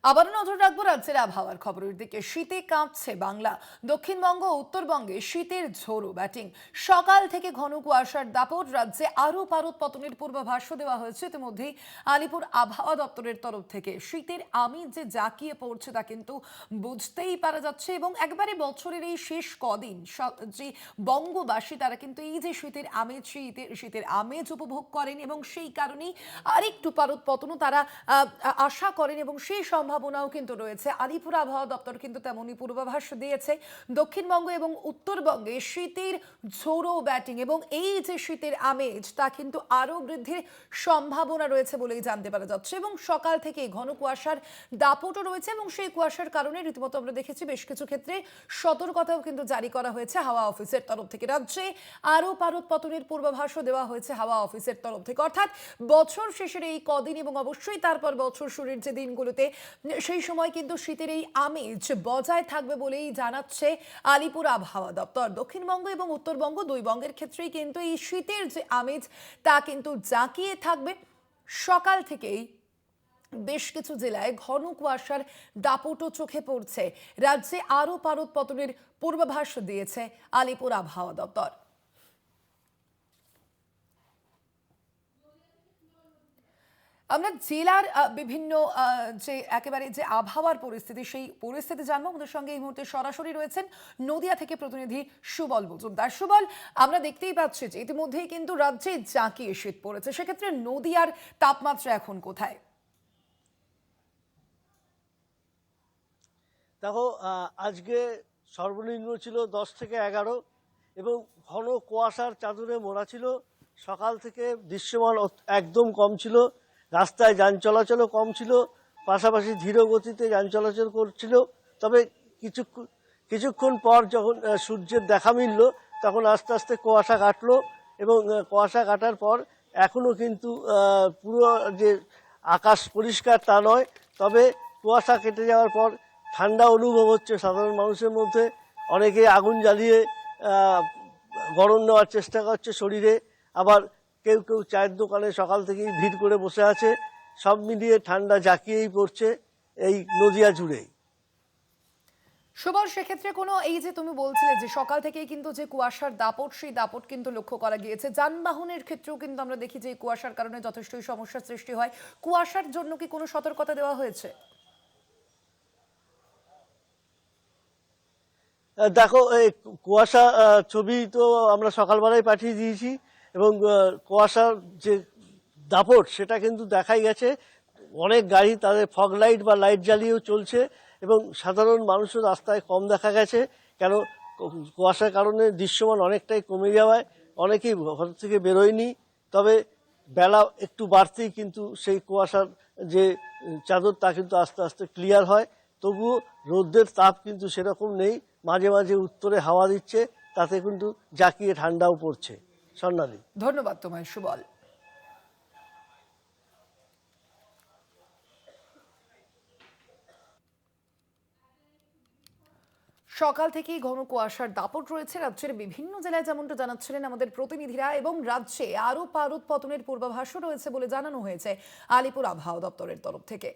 আবারও নজর রাখবো রাজ্যের আবহাওয়ার খবরের দিকে। শীতে কাঁপছে বাংলা। দক্ষিণবঙ্গ ও উত্তরবঙ্গে শীতের ঝোড়ো ব্যাটিং। সকাল থেকে ঘন কুয়াশার দাপট। রাজ্যে আরও পারদ পতনের পূর্বাভাসও দেওয়া হয়েছে ইতিমধ্যেই আলিপুর আবহাওয়া দপ্তরের তরফ থেকে। শীতের আমেজ যে জাঁকিয়ে পড়ছে তা কিন্তু বুঝতেই পারা যাচ্ছে, এবং একবারে বছরের এই শেষ কদিন যে বঙ্গবাসী তারা কিন্তু এই যে শীতের আমেজ, শীতের আমেজ উপভোগ করেন, এবং সেই কারণেই আরেকটু পারদ পতনও তারা আশা করেন, এবং সেই সম্ভাবনাও কিন্তু রয়েছে। আলিপুর আবহাওয়া দপ্তর কিন্তু তেমনই পূর্বাভাস দিয়েছে। দক্ষিণবঙ্গ এবং উত্তরবঙ্গে শীতের ঝোড়ো ব্যাটিং এবং এই যে শীতের আমেজ তা কিন্তু আরো বৃদ্ধির সম্ভাবনা রয়েছে বলেই জানতে পারা যাচ্ছে, এবং সকাল থেকে ঘন কুয়াশার দাপটও রয়েছে, এবং সেই কুয়াশার কারণে রীতিমতো আমরা দেখেছি বেশ কিছু ক্ষেত্রে সতর্কতাও কিন্তু জারি করা হয়েছে হাওয়া অফিসের তরফ থেকে। রাজ্যে আরো পারদ পতনের পূর্বাভাসও দেওয়া হয়েছে হাওয়া অফিসের তরফ থেকে। অর্থাৎ বছর শেষের এই কদিন এবং অবশ্যই তারপর বছর শুরুর যে দিনগুলোতে সেই সময় কিন্তু শীতের এই আমেজ বজায় থাকবে বলেই জানাচ্ছে আলিপুর আবহাওয়া দপ্তর। দক্ষিণবঙ্গ এবং উত্তরবঙ্গ দুই বঙ্গের ক্ষেত্রেই কিন্তু এই শীতের যে আমেজ তা কিন্তু জাঁকিয়ে থাকবে। সকাল থেকেই বেশ কিছু জেলায় ঘন কুয়াশার দাপটও চোখে পড়ছে। রাজ্যে আরও পারদ পতনের পূর্বাভাস দিয়েছে আলিপুর আবহাওয়া দপ্তর। আমরা জেলার বিভিন্ন যে একেবারে যে আবহাওয়ার পরিস্থিতি, সেই পরিস্থিতি জানবো। আমাদের সঙ্গে এই মুহূর্তে সরাসরি রয়েছেন নদিয়া থেকে প্রতিনিধি সুবল মজুমদার। সুবল, আমরা দেখতেই পাচ্ছি যে ইতিমধ্যেই কিন্তু রাজ্যে জাঁকিয়ে শীত পড়েছে, সেক্ষেত্রে নদিয়ার তাপমাত্রা এখন কোথায়? দেখো, আজকে সর্বনিম্ন ছিল 10 থেকে 11 এবং ঘন কুয়াশার চাদরে মোড়া ছিল। সকাল থেকে দৃশ্যমান একদম কম ছিল, রাস্তায় যান চলাচলও কম ছিল, পাশাপাশি ধীর গতিতে যান চলাচল করছিল। তবে কিছুক্ষণ পর যখন সূর্যের দেখা মিলল তখন আস্তে আস্তে কুয়াশা কাটলো, এবং কুয়াশা কাটার পর এখনও কিন্তু পুরো যে আকাশ পরিষ্কার তা নয়, তবে কুয়াশা কেটে যাওয়ার পর ঠান্ডা অনুভব হচ্ছে সাধারণ মানুষের মধ্যে। অনেকে আগুন জ্বালিয়ে গরম নেওয়ার চেষ্টা করছে শরীরে, আবার কেউ কেউ চায়ের দোকানে সকাল থেকেই ভিড় করে বসে আছে। সব মিলিয়ে ঠান্ডা জাঁকিয়েই পড়ছে এই নদিয়া জুড়েই। সুবল, সেক্ষেত্রে কোনো এই যে তুমি বলছিলে যে সকাল থেকেই কিন্তু যে কুয়াশার দাপট, সেই দাপট কিন্তু লক্ষ্য করা গিয়েছে। যানবাহনের ক্ষেত্রেও কিন্তু আমরা দেখি যে কুয়াশার কারণে যথেষ্টই সমস্যার সৃষ্টি হয়। কুয়াশার জন্য কি কোনো সতর্কতা দেওয়া হয়েছে? দেখো, এই কুয়াশা ছবি তো আমরা সকালবেলায় পাঠিয়ে দিয়েছি, এবং কুয়াশার যে দাপট সেটা কিন্তু দেখাই গেছে। অনেক গাড়ি তাদের ফগ লাইট বা লাইট জ্বালিয়েও চলছে, এবং সাধারণ মানুষের রাস্তায় কম দেখা গেছে। কেন, কুয়াশার কারণে দৃশ্যমান অনেকটাই কমে যাওয়ায় অনেকেই ঘর থেকে বেরোয়নি। তবে বেলা একটু বাড়তেই কিন্তু সেই কুয়াশার যে চাদর তা কিন্তু আস্তে আস্তে ক্লিয়ার হয়। তবুও রোদের তাপ কিন্তু সেরকম নেই, মাঝে মাঝে উত্তরে হাওয়া দিচ্ছে, তাতে কিন্তু জাঁকিয়ে ঠান্ডাও পড়ছে। স্বর্ণালী, ধন্যবাদ তোমায় সুবল। সকাল থেকেই ঘন কুয়াশার দাপট রয়েছে রাজ্যের বিভিন্ন জেলায়, যেমনটা জানাচ্ছিলেন আমাদের প্রতিনিধিরা, এবং রাজ্যে আরও পারদ পতনের পূর্বাভাসও রয়েছে বলে জানানো হয়েছে আলিপুর আবহাওয়া দপ্তরের তরফ থেকে।